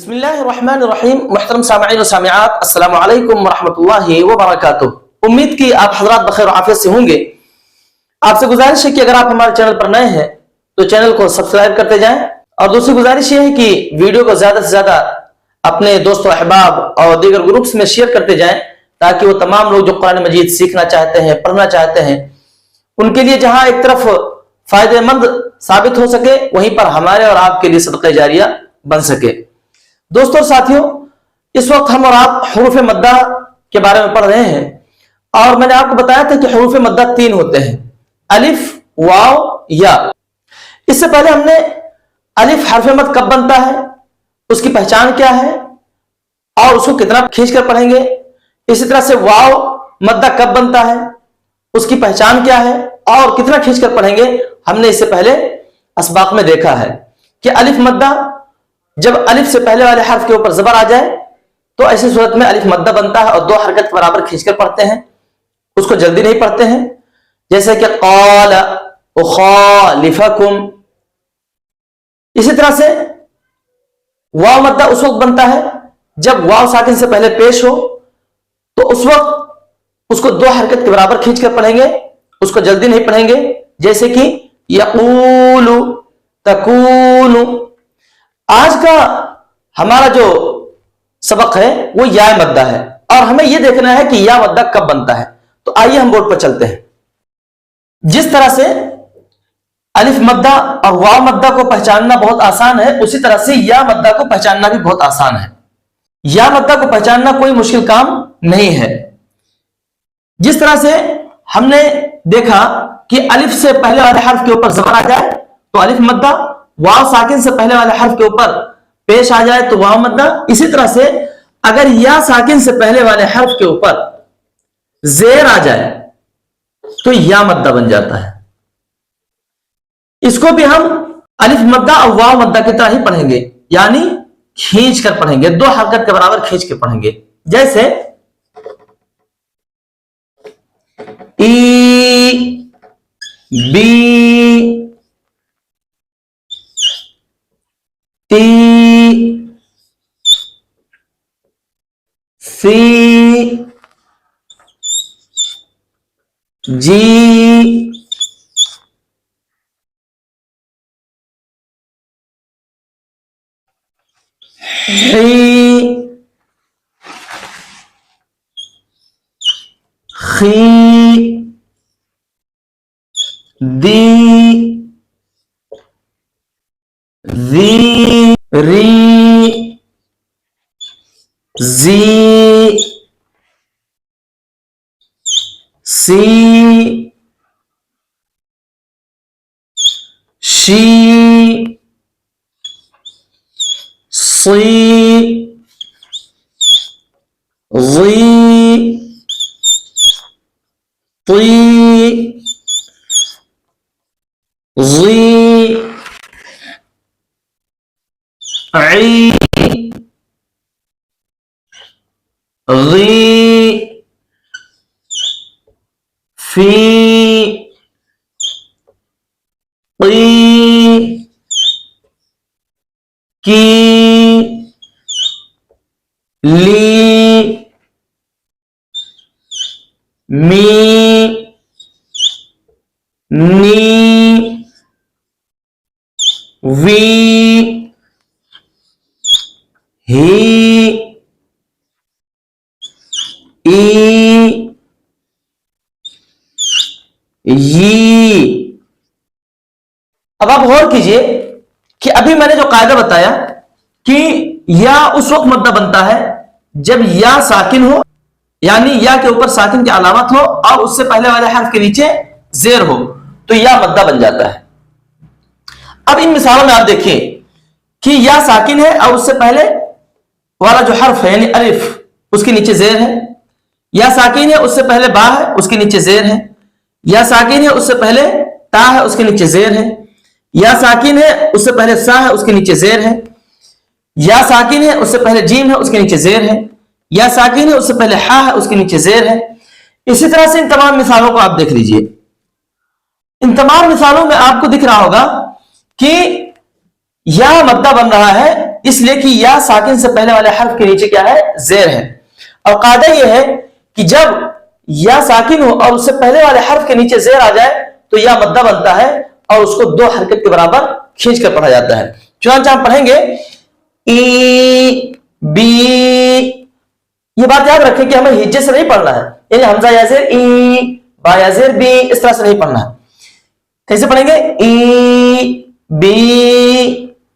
बिस्मिल्लाहिर्रहमानिर्रहीम। मुहतरम सामईन व सामिआत, अस्सलामु अलैकुम वरहमतुल्लाहि व बरकातुहू। उम्मीद की आप हजरात बखैर आफियत से होंगे। आपसे गुजारिश है कि अगर आप हमारे चैनल पर नए हैं तो चैनल को सब्सक्राइब करते जाएं, और दूसरी गुजारिश ये है कि वीडियो को ज्यादा से ज्यादा अपने दोस्तों, अहबाब और दीगर ग्रुप्स में शेयर करते जाएं, ताकि वो तमाम लोग जो कुरान मजीद सीखना चाहते हैं, पढ़ना चाहते हैं, उनके लिए जहां एक तरफ फायदेमंद साबित हो सके, वहीं पर हमारे और आपके लिए सदका जारिया बन सके। दोस्तों और साथियों, इस वक्त हम और आप हुरूफ मद्दा के बारे में पढ़ रहे हैं, और मैंने आपको बताया था कि हुरूफ मद्दा 3 होते हैं: अलिफ, वाव, या। इससे पहले हमने अलिफ हरफ मद कब बनता है, उसकी पहचान क्या है और उसको कितना खींचकर पढ़ेंगे। इसी तरह से वाव मद्दा कब बनता है, उसकी पहचान क्या है और कितना खींचकर पढ़ेंगे। हमने इससे पहले असबाक में देखा है कि अलिफ मद्दा, जब अलिफ से पहले वाले हर्फ के ऊपर जबर आ जाए तो ऐसी सूरत में अलिफ मद्दा बनता है और 2 हरकत बराबर खींचकर पढ़ते हैं, उसको जल्दी नहीं पढ़ते हैं। जैसे कि क़ाल उख़ालिफ़कुम। इसी तरह से वाव मद्दा उस वक्त बनता है जब वाव साकिन से पहले पेश हो, तो उस वक्त उसको 2 हरकत के बराबर खींचकर पढ़ेंगे, उसको जल्दी नहीं पढ़ेंगे। जैसे कि यक़ूलु, तकूनु। आज का हमारा जो सबक है वो या मद्दा है, और हमें यह देखना है कि या मद्दा कब बनता है। तो आइए हम बोर्ड पर चलते हैं। जिस तरह से अलिफ मद्दा और वाव मद्दा को पहचानना बहुत आसान है, उसी तरह से या मद्दा को पहचानना भी बहुत आसान है। या मद्दा को पहचानना कोई मुश्किल काम नहीं है। जिस तरह से हमने देखा कि अलिफ से पहले वाले हर्फ के ऊपर जबर आ जाए तो अलिफ मद्दा, वाव साकिन से पहले वाले हर्फ के ऊपर पेश आ जाए तो वाव मद्दा। इसी तरह से अगर या साकिन से पहले वाले हर्फ के ऊपर जेर आ जाए तो या मद्दा बन जाता है। इसको भी हम अलिफ मद्दा और वाव मद्दा की तरह ही पढ़ेंगे, यानी खींच कर पढ़ेंगे, 2 हरकत के बराबर खींच के पढ़ेंगे। जैसे ई, बी, टी, सी, जी, ही, खी, दी, री, री, जी, सी, शी, सी, ज़ी, ती, ज़ी, आई, ग़ी, फी, क़ी, की, ली, मी, नी, वी, ही, ई, यी। अब आप गौर कीजिए कि अभी मैंने जो कायदा बताया कि या उस वक्त मद्दा बनता है जब या साकिन हो, यानी या के ऊपर साकिन की अलामत हो और उससे पहले वाले हर्फ के नीचे जेर हो, तो या मद्दा बन जाता है। अब इन मिसालों में आप देखिए कि या साकिन है और उससे पहले वाला जो हर्फ है यानी अलिफ, उसके नीचे जेर है। या साकिन है, उससे पहले बा है, उसके नीचे जेर है। या साकिन है, उससे पहले ता है, उसके नीचे जेर है। या साकिन है, उससे पहले सा है, उसके नीचे जेर है। या साकिन है, उससे पहले जीम है, उसके नीचे जेर है। या साकिन है, उससे पहले हा है, उसके नीचे जेर है। इसी तरह से इन तमाम मिसालों को आप देख लीजिए। इन तमाम मिसालों में आपको दिख रहा होगा कि या मद्दा बन रहा है इसलिए कि या साकिन से पहले वाले हर्फ के नीचे क्या है, जेर है। और कायदा यह है कि जब या साकिन हो और उससे पहले वाले हर्फ के नीचे जेर आ जाए तो या मद्दा बनता है और उसको दो हरकत के बराबर खींच कर पढ़ा जाता है। चुनांचे हम पढ़ेंगे ई बी। ये बात याद रखें कि हमें हिज्जे से नहीं पढ़ना है, यानी हमजा या जेर ई, बा या जेर बी, इस तरह से नहीं पढ़ना है। कैसे पढ़ेंगे, ई बी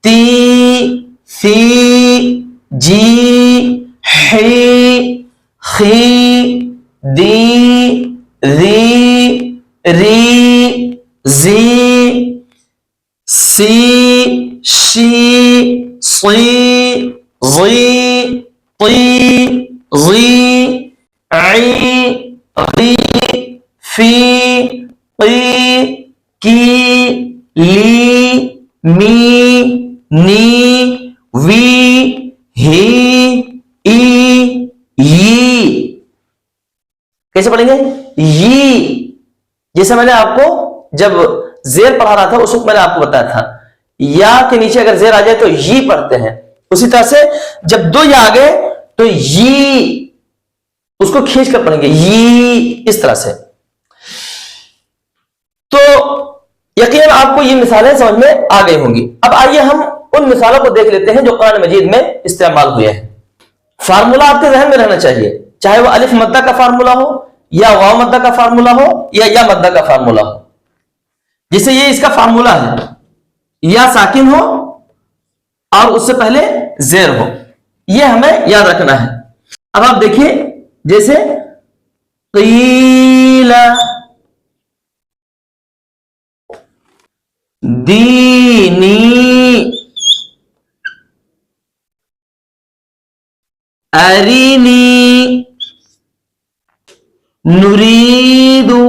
ती सी जी ही खी दी री री जी सी शी सी जी ती जी आई री फी पी की ली मी नी वी ही ई यी। कैसे पढ़ेंगे, यी। जैसे मैंने आपको जब जेर पढ़ा रहा था उस वक्त मैंने आपको बताया था या के नीचे अगर जेर आ जाए तो यी पढ़ते हैं, उसी तरह से जब दो या आ गए तो यी, उसको खींच कर पढ़ेंगे यी, इस तरह से। तो यकीनन आपको ये मिसालें समझ में आ गई होंगी। अब आइए हम उन मिसालों को देख लेते हैं जो कुरान मजीद में इस्तेमाल हुए हैं। फार्मूला आपके जहन में रहना चाहिए, चाहे वो अलिफ मद्दा का फार्मूला हो या वाव मद्दा का फार्मूला हो या मद्दा का फार्मूला हो। जैसे ये इसका फार्मूला है, या साकिन हो और उससे पहले जेर हो, ये हमें याद रखना है। अब आप देखिए, जैसे क़ीला दीनी अरीनी नुरीदु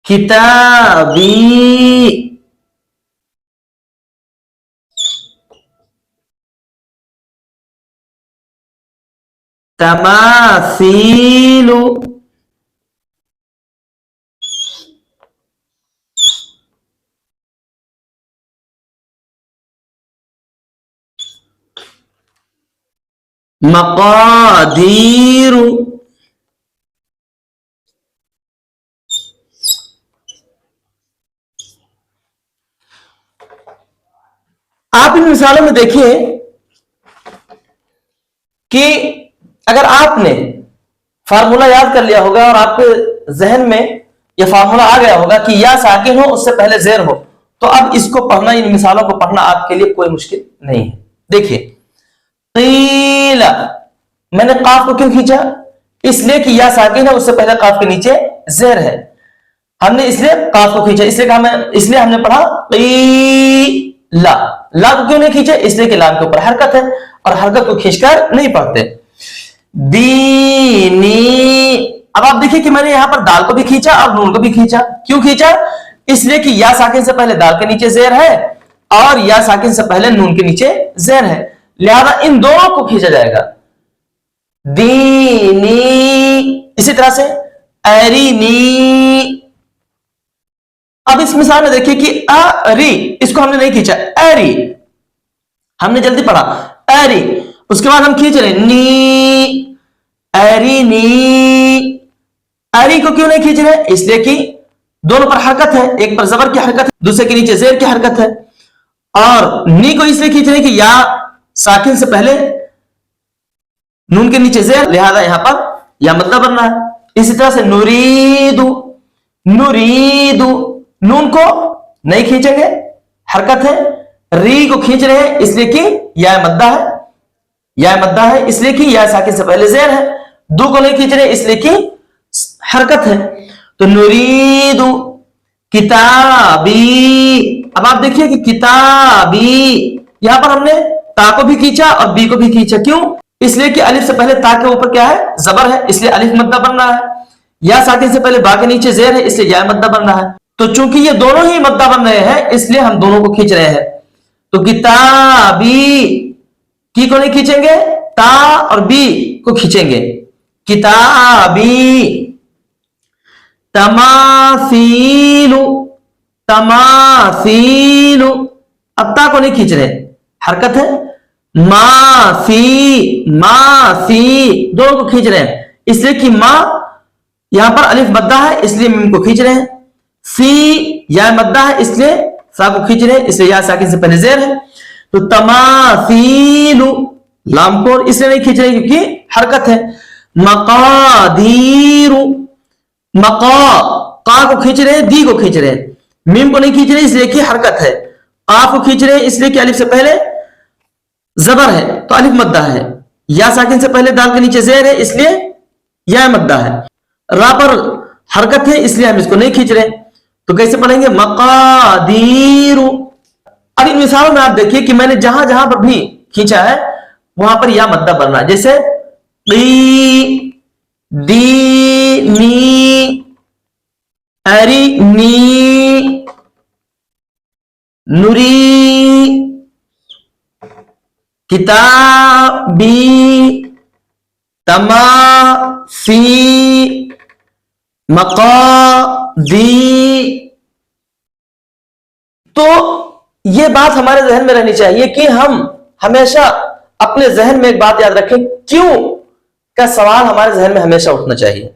किताबी तमासीलु मक़ादीरु आप इन मिसालों में देखिए कि अगर आपने फार्मूला याद कर लिया होगा और आपके जहन में यह फार्मूला आ गया होगा कि या साकिन हो उससे पहले जेर हो, तो अब इसको पढ़ना, इन मिसालों को पढ़ना आपके लिए कोई मुश्किल नहीं है। देखिए क़ीला, मैंने काफ को क्यों खींचा, इसलिए कि या साकिन है, उससे पहले काफ के नीचे जेर है, हमने इसलिए काफ को खींचा, इसलिए हमने पढ़ा क़ीला। ला को क्यों नहीं खींचा, इसलिए कि लाम के ऊपर हरकत है और हरकत को खींचकर नहीं पढ़ते। दीनी, अब आप देखिए कि मैंने यहां पर दाल को भी खींचा और नून को भी खींचा। क्यों खींचा, इसलिए कि या साकिन से पहले दाल के नीचे जेर है और या साकिन से पहले नून के नीचे जेर है, लिहाजा इन दोनों को खींचा जाएगा। दीनी, इसी तरह से अरीनी। अब इस मिसाल में देखिए कि अरी, इसको हमने नहीं खींचा, अरी हमने जल्दी पढ़ा, अरी, उसके बाद हम खींच रहे नी, अरी नी। अरी को क्यों नहीं खींच रहे, इसलिए कि दोनों पर हरकत है, एक पर जबर की हरकत है, दूसरे के नीचे जेर की हरकत है। और नी को इसलिए खींच रहे कि या साकिन से पहले नून के नीचे जेर, लिहाजा यहां पर या मद्दा बनना है। इसी तरह से नुरीदु, नुरीदु, नून को नहीं खींचेंगे, हरकत है। री को खींच रहे हैं इसलिए कि या मद्दा है, या मद्दा है इसलिए कि या साकिन से पहले जेर है। दू को नहीं खींच रहे इसलिए कि हरकत है। तो नुरीदु किताबी, अब आप देखिए कि किताबी, यहां पर हमने ता को भी खींचा और बी को भी खींचा। क्यों, इसलिए कि अलिफ से पहले ता के ऊपर क्या है, जबर है, इसलिए अलिफ मद्दा बन रहा है। या साकिन से पहले बा के नीचे जेर है, इसलिए या मद्दा बन रहा है। तो चूंकि ये दोनों ही मद्दा बन रहे हैं इसलिए हम दोनों को खींच रहे हैं। तो किताबी, की को नहीं खींचेंगे, ता और बी को खींचेंगे। किताबी तमासीलु, तमासीलु। अब ता को नहीं खींच रहे, हरकत है। मासी, मासी, दोनों को खींच रहे हैं, इसलिए कि मां यहां पर अलिफ मद्दा है इसलिए मीम को खींच रहे हैं। सी या मद्दा है इसलिए सा को खींच रहे हैं, इसलिए या साकिन से पहले जेर है। तो तमासीलु, लाम को इसलिए नहीं खींच रहे क्योंकि हरकत है। मकादीरु, मका, का को खींच रहे हैं, दी को खींच रहे हैं, मीम को नहीं खींच रहे इसलिए कि हरकत है। काफ को खींच रहे हैं इसलिए कि अलिफ से पहले जबर है तो अलिफ मद्दा है। या साकिन से पहले दाल के नीचे जेर है इसलिए या मद्दा है। रा पर हरकत है इसलिए हम इसको नहीं खींच रहे। तो कैसे पढ़ेंगे? मकादीरु। अब इन मिसालों में आप देखिए कि मैंने जहां जहां पर भी खींचा है वहां पर या मद्दा बन रहा है। जैसे दी, दी, नी, अरी, नी, नुरी, किताबी, तमासी, मकादी। तो ये बात हमारे जहन में रहनी चाहिए कि हम हमेशा अपने जहन में एक बात याद रखें, क्यों का सवाल हमारे जहन में हमेशा उठना चाहिए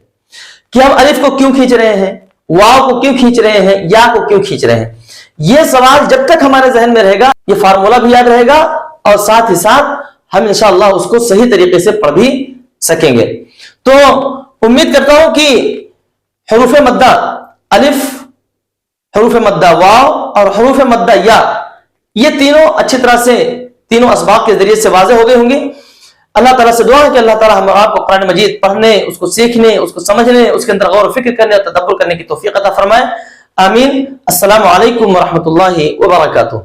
कि हम अलिफ को क्यों खींच रहे हैं, वाव को क्यों खींच रहे हैं, या को क्यों खींच रहे हैं। यह सवाल जब तक हमारे जहन में रहेगा ये फार्मूला भी याद रहेगा और साथ ही साथ हम इंशाअल्लाह उसको सही तरीके से पढ़ भी सकेंगे। तो उम्मीद करता हूं कि हरूफ मद्दा अलिफ, हरूफ मद्दा वाव और हरूफ मद्दा या, ये तीनों अच्छी तरह से तीनों असबाब के जरिए से वाज़ेह हो गए होंगे। अल्लाह ताला से दुआ है कि अल्लाह ताला हम आपको कुरान मजीद पढ़ने, उसको सीखने, उसको समझने, उसके अंदर गौर फिक्र करने और तदब्बुर करने की तौफीक अता फरमाए। आमीन। अस्सलामु अलैकुम व रहमतुल्लाहि व बरकातुहू।